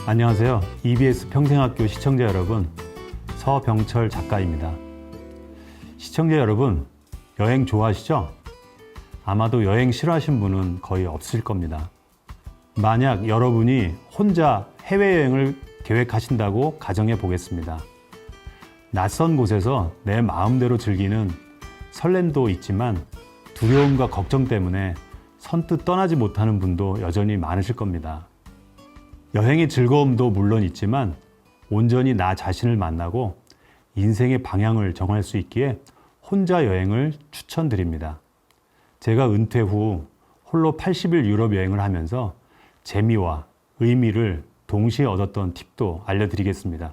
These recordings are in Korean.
안녕하세요. EBS 평생학교 시청자 여러분, 서병철 작가입니다. 시청자 여러분, 여행 좋아하시죠? 아마도 여행 싫어하신 분은 거의 없으실 겁니다. 만약 여러분이 혼자 해외여행을 계획하신다고 가정해 보겠습니다. 낯선 곳에서 내 마음대로 즐기는 설렘도 있지만 두려움과 걱정 때문에 선뜻 떠나지 못하는 분도 여전히 많으실 겁니다. 여행의 즐거움도 물론 있지만 온전히 나 자신을 만나고 인생의 방향을 정할 수 있기에 혼자 여행을 추천드립니다. 제가 은퇴 후 홀로 80일 유럽 여행을 하면서 재미와 의미를 동시에 얻었던 팁도 알려드리겠습니다.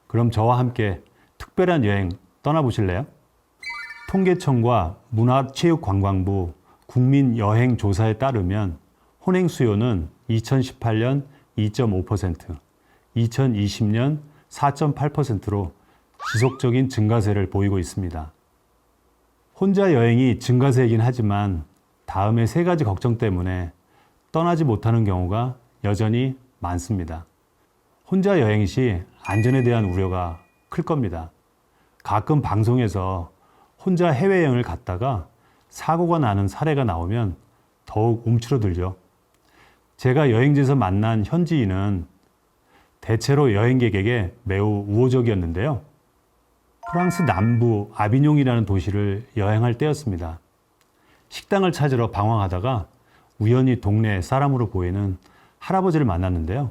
그럼 저와 함께 특별한 여행 떠나보실래요? 통계청과 문화체육관광부 국민여행조사에 따르면 혼행 수요는 2018년 2.5%, 2020년 4.8%로 지속적인 증가세를 보이고 있습니다. 혼자 여행이 증가세이긴 하지만 다음에 세 가지 걱정 때문에 떠나지 못하는 경우가 여전히 많습니다. 혼자 여행 시 안전에 대한 우려가 클 겁니다. 가끔 방송에서 혼자 해외여행을 갔다가 사고가 나는 사례가 나오면 더욱 움츠러들죠. 제가 여행지에서 만난 현지인은 대체로 여행객에게 매우 우호적이었는데요. 프랑스 남부 아비뇽이라는 도시를 여행할 때였습니다. 식당을 찾으러 방황하다가 우연히 동네 사람으로 보이는 할아버지를 만났는데요.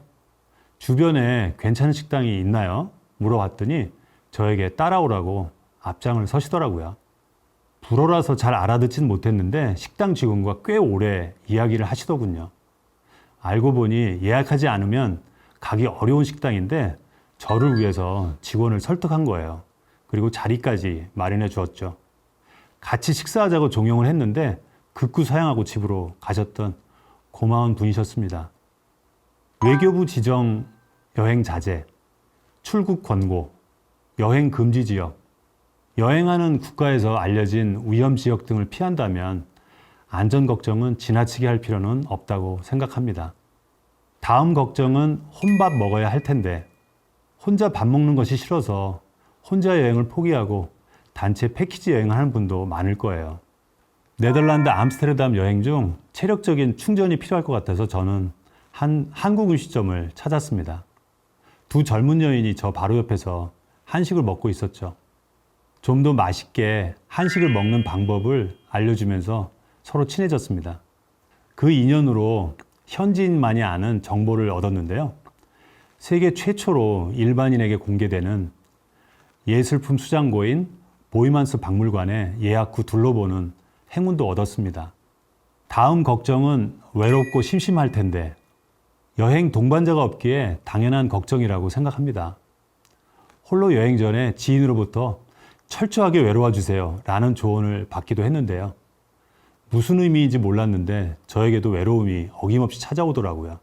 주변에 괜찮은 식당이 있나요? 물어봤더니 저에게 따라오라고 앞장을 서시더라고요. 불어라서 잘 알아듣진 못했는데 식당 직원과 꽤 오래 이야기를 하시더군요. 알고 보니 예약하지 않으면 가기 어려운 식당인데 저를 위해서 직원을 설득한 거예요. 그리고 자리까지 마련해 주었죠. 같이 식사하자고 종용을 했는데 극구 사양하고 집으로 가셨던 고마운 분이셨습니다. 외교부 지정 여행 자제, 출국 권고, 여행 금지 지역, 여행하는 국가에서 알려진 위험 지역 등을 피한다면 안전 걱정은 지나치게 할 필요는 없다고 생각합니다. 다음 걱정은 혼밥 먹어야 할 텐데 혼자 밥 먹는 것이 싫어서 혼자 여행을 포기하고 단체 패키지 여행을 하는 분도 많을 거예요. 네덜란드 암스테르담 여행 중 체력적인 충전이 필요할 것 같아서 저는 한 한국 음식점을 찾았습니다. 두 젊은 여인이 저 바로 옆에서 한식을 먹고 있었죠. 좀 더 맛있게 한식을 먹는 방법을 알려주면서 서로 친해졌습니다. 그 인연으로 현지인만이 아는 정보를 얻었는데요. 세계 최초로 일반인에게 공개되는 예술품 수장고인 보이만스 박물관에 예약 후 둘러보는 행운도 얻었습니다. 다음 걱정은 외롭고 심심할 텐데 여행 동반자가 없기에 당연한 걱정이라고 생각합니다. 홀로 여행 전에 지인으로부터 철저하게 외로워 주세요 라는 조언을 받기도 했는데요. 무슨 의미인지 몰랐는데 저에게도 외로움이 어김없이 찾아오더라고요.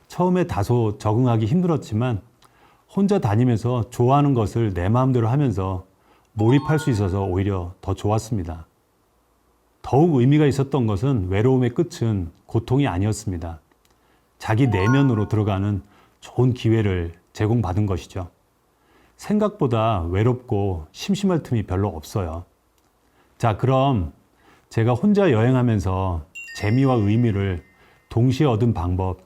처음에 다소 적응하기 힘들었지만 혼자 다니면서 좋아하는 것을 내 마음대로 하면서 몰입할 수 있어서 오히려 더 좋았습니다. 더욱 의미가 있었던 것은 외로움의 끝은 고통이 아니었습니다. 자기 내면으로 들어가는 좋은 기회를 제공받은 것이죠. 생각보다 외롭고 심심할 틈이 별로 없어요. 자, 그럼 제가 혼자 여행하면서 재미와 의미를 동시에 얻은 방법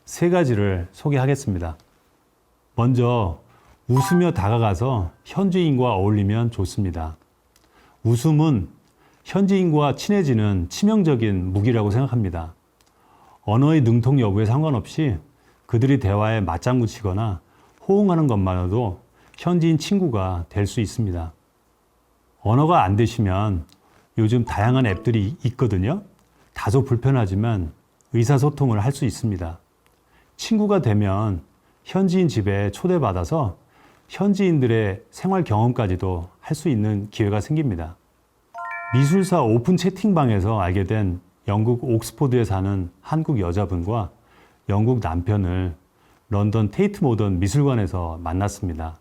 세 가지를 소개하겠습니다. 먼저 웃으며 다가가서 현지인과 어울리면 좋습니다. 웃음은 현지인과 친해지는 치명적인 무기라고 생각합니다. 언어의 능통 여부에 상관없이 그들이 대화에 맞장구 치거나 호응하는 것만으로도 현지인 친구가 될 수 있습니다. 언어가 안 되시면 요즘 다양한 앱들이 있거든요. 다소 불편하지만 의사소통을 할 수 있습니다. 친구가 되면 현지인 집에 초대받아서 현지인들의 생활 경험까지도 할 수 있는 기회가 생깁니다. 미술사 오픈 채팅방에서 알게 된 영국 옥스포드에 사는 한국 여자분과 영국 남편을 런던 테이트 모던 미술관에서 만났습니다.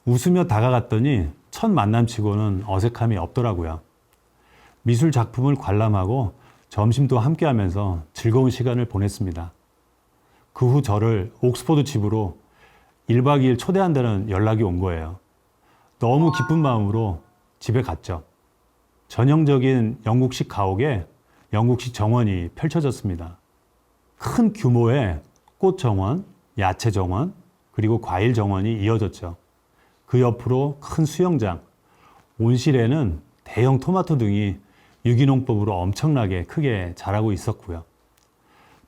웃으며 다가갔더니 첫 만남치고는 어색함이 없더라고요. 미술 작품을 관람하고 점심도 함께 하면서 즐거운 시간을 보냈습니다. 그 후 저를 옥스퍼드 집으로 1박 2일 초대한다는 연락이 온 거예요. 너무 기쁜 마음으로 집에 갔죠. 전형적인 영국식 가옥에 영국식 정원이 펼쳐졌습니다. 큰 규모의 꽃 정원, 야채 정원, 그리고 과일 정원이 이어졌죠. 그 옆으로 큰 수영장, 온실에는 대형 토마토 등이 유기농법으로 엄청나게 크게 자라고 있었고요.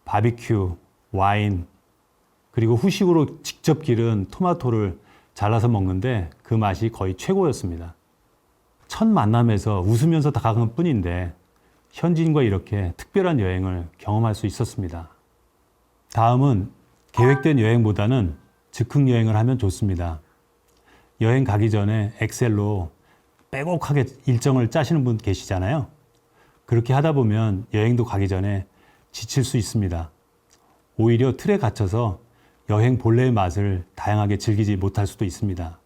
바비큐, 와인, 그리고 후식으로 직접 기른 토마토를 잘라서 먹는데 그 맛이 거의 최고였습니다. 첫 만남에서 웃으면서 다가간 뿐인데 현지인과 이렇게 특별한 여행을 경험할 수 있었습니다. 다음은 계획된 여행보다는 즉흥 여행을 하면 좋습니다. 여행 가기 전에 엑셀로 빼곡하게 일정을 짜시는 분 계시잖아요. 그렇게 하다 보면 여행도 가기 전에 지칠 수 있습니다. 오히려 틀에 갇혀서 여행 본래의 맛을 다양하게 즐기지 못할 수도 있습니다.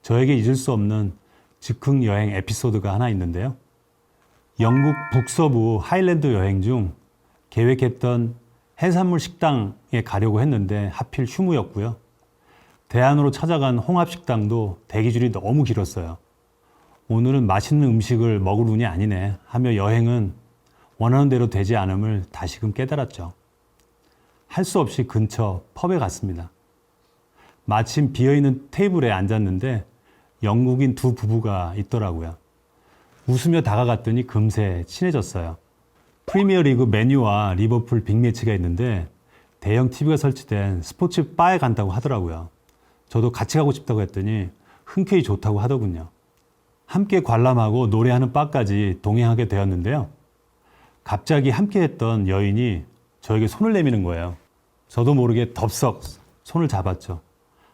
저에게 잊을 수 없는 즉흥 여행 에피소드가 하나 있는데요. 영국 북서부 하일랜드 여행 중 계획했던 해산물 식당에 가려고 했는데 하필 휴무였고요. 대안으로 찾아간 홍합식당도 대기줄이 너무 길었어요. 오늘은 맛있는 음식을 먹을 운이 아니네 하며 여행은 원하는 대로 되지 않음을 다시금 깨달았죠. 할 수 없이 근처 펍에 갔습니다. 마침 비어있는 테이블에 앉았는데 영국인 두 부부가 있더라고요. 웃으며 다가갔더니 금세 친해졌어요. 프리미어리그 맨유와 리버풀 빅매치가 있는데 대형 TV가 설치된 스포츠 바에 간다고 하더라고요. 저도 같이 가고 싶다고 했더니 흔쾌히 좋다고 하더군요. 함께 관람하고 노래하는 바까지 동행하게 되었는데요. 갑자기 함께 했던 여인이 저에게 손을 내미는 거예요. 저도 모르게 덥석 손을 잡았죠.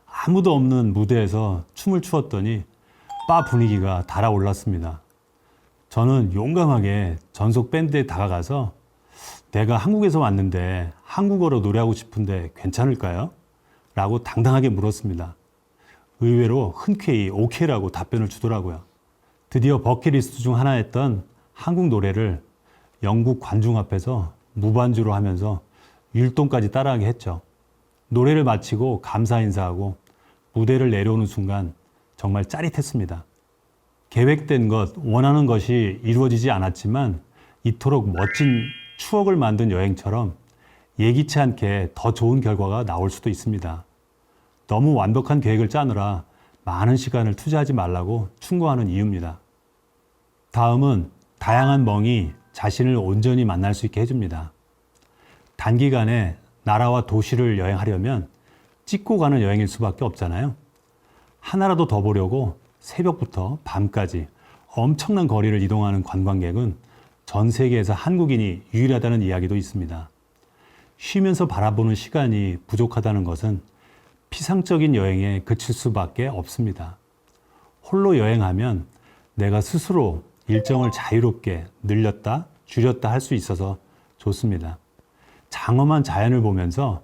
아무도 없는 무대에서 춤을 추었더니 바 분위기가 달아올랐습니다. 저는 용감하게 전속 밴드에 다가가서 내가 한국에서 왔는데 한국어로 노래하고 싶은데 괜찮을까요? 라고 당당하게 물었습니다. 의외로 흔쾌히 오케이라고 답변을 주더라고요. 드디어 버킷리스트 중 하나였던 한국 노래를 영국 관중 앞에서 무반주로 하면서 율동까지 따라하게 했죠. 노래를 마치고 감사 인사하고 무대를 내려오는 순간 정말 짜릿했습니다. 계획된 것, 원하는 것이 이루어지지 않았지만 이토록 멋진 추억을 만든 여행처럼 예기치 않게 더 좋은 결과가 나올 수도 있습니다. 너무 완벽한 계획을 짜느라 많은 시간을 투자하지 말라고 충고하는 이유입니다. 다음은 다양한 멍이 자신을 온전히 만날 수 있게 해줍니다. 단기간에 나라와 도시를 여행하려면 찍고 가는 여행일 수밖에 없잖아요. 하나라도 더 보려고 새벽부터 밤까지 엄청난 거리를 이동하는 관광객은 전 세계에서 한국인이 유일하다는 이야기도 있습니다. 쉬면서 바라보는 시간이 부족하다는 것은 피상적인 여행에 그칠 수밖에 없습니다. 홀로 여행하면 내가 스스로 일정을 자유롭게 늘렸다, 줄였다 할 수 있어서 좋습니다. 장엄한 자연을 보면서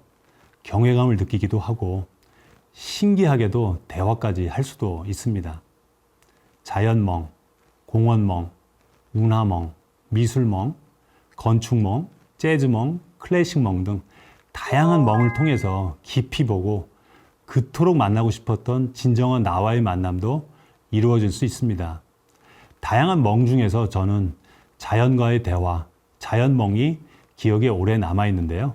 경외감을 느끼기도 하고 신기하게도 대화까지 할 수도 있습니다. 자연멍, 공원멍, 운하멍, 미술멍, 건축멍, 재즈멍, 클래식멍 등 다양한 멍을 통해서 깊이 보고 그토록 만나고 싶었던 진정한 나와의 만남도 이루어질 수 있습니다. 다양한 멍 중에서 저는 자연과의 대화, 자연멍이 기억에 오래 남아있는데요.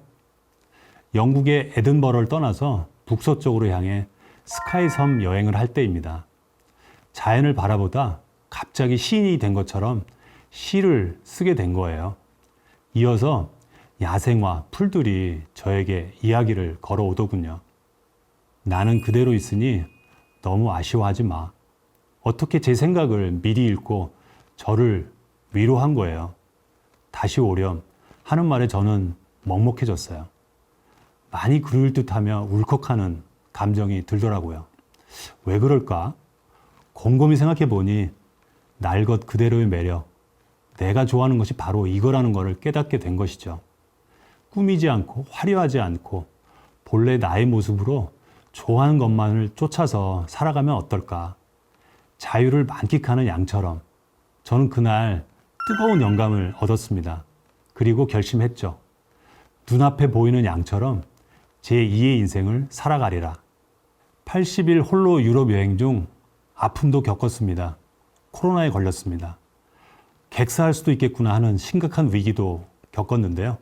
영국의 에든버러를 떠나서 북서쪽으로 향해 스카이섬 여행을 할 때입니다. 자연을 바라보다 갑자기 시인이 된 것처럼 시를 쓰게 된 거예요. 이어서 야생화, 풀들이 저에게 이야기를 걸어오더군요. 나는 그대로 있으니 너무 아쉬워하지 마. 어떻게 제 생각을 미리 읽고 저를 위로한 거예요. 다시 오렴 하는 말에 저는 먹먹해졌어요. 많이 그리울 듯하며 울컥하는 감정이 들더라고요. 왜 그럴까? 곰곰이 생각해 보니 날 것 그대로의 매력, 내가 좋아하는 것이 바로 이거라는 것을 깨닫게 된 것이죠. 꾸미지 않고 화려하지 않고 본래 나의 모습으로 좋아하는 것만을 쫓아서 살아가면 어떨까? 자유를 만끽하는 양처럼 저는 그날 뜨거운 영감을 얻었습니다. 그리고 결심했죠. 눈앞에 보이는 양처럼 제2의 인생을 살아가리라. 80일 홀로 유럽 여행 중 아픔도 겪었습니다. 코로나에 걸렸습니다. 객사할 수도 있겠구나 하는 심각한 위기도 겪었는데요.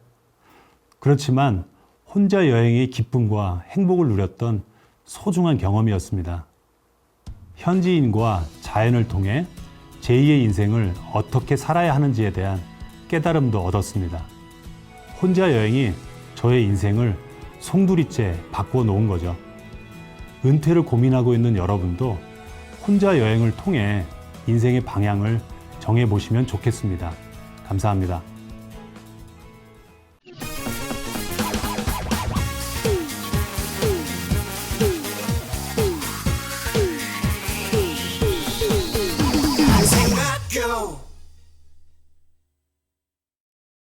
그렇지만 혼자 여행의 기쁨과 행복을 누렸던 소중한 경험이었습니다. 현지인과 자연을 통해 제2의 인생을 어떻게 살아야 하는지에 대한 깨달음도 얻었습니다. 혼자 여행이 저의 인생을 송두리째 바꾸어 놓은 거죠. 은퇴를 고민하고 있는 여러분도 혼자 여행을 통해 인생의 방향을 정해보시면 좋겠습니다. 감사합니다.